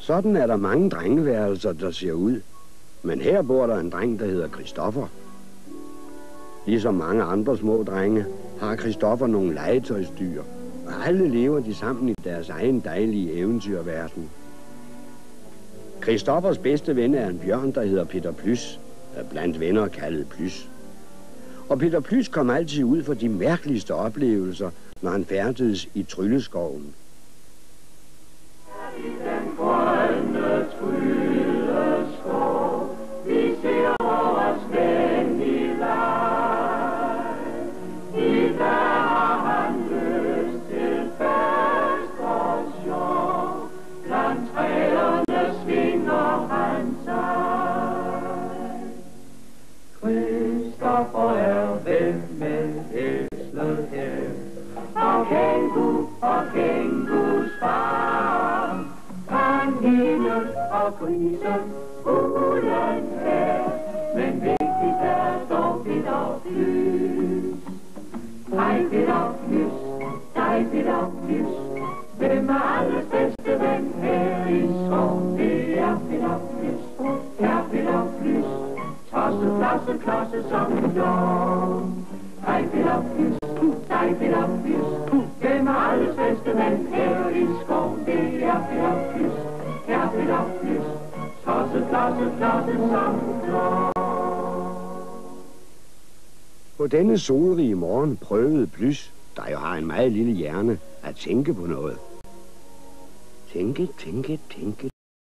Sådan er der mange drengeværelser, der ser ud. Men her bor der en dreng, der hedder Christoffer. Ligesom mange andre små drenge, har Christoffer nogle legetøjsdyr, og alle lever de sammen i deres egen dejlige eventyrverden. Christoffers bedste ven er en bjørn, der hedder Peter Plys, blandt venner kaldet Plys. Og Peter Plys kom altid ud for de mærkeligste oplevelser, når han færdedes i Trylleskoven. I den grønne Trylleskov, vi ser vores ven i leg. I dag har han lyst til fest og sjov, blandt træerne svinger han sig. Christoffer er ven med æslet og Kængus far. Kaninen og grisen uden her, men vigtigt er dog Peter Plys. Hej Peter Plys, dig Peter Plys, hvem er alles bedste ven her i skoven? Det er Peter Plys, er Peter Plys, tosse, flosse, klosse som jord. Hej Peter Plys, dig Peter Plys, hvem er alles bedste ven her i skoven? Det er Peter Plys, er Peter Plys, tosse, flosse, klosse som jord. På denne solrige morgen prøvede Plys, der jo har en meget lille hjerne, at tænke på noget. Tænke,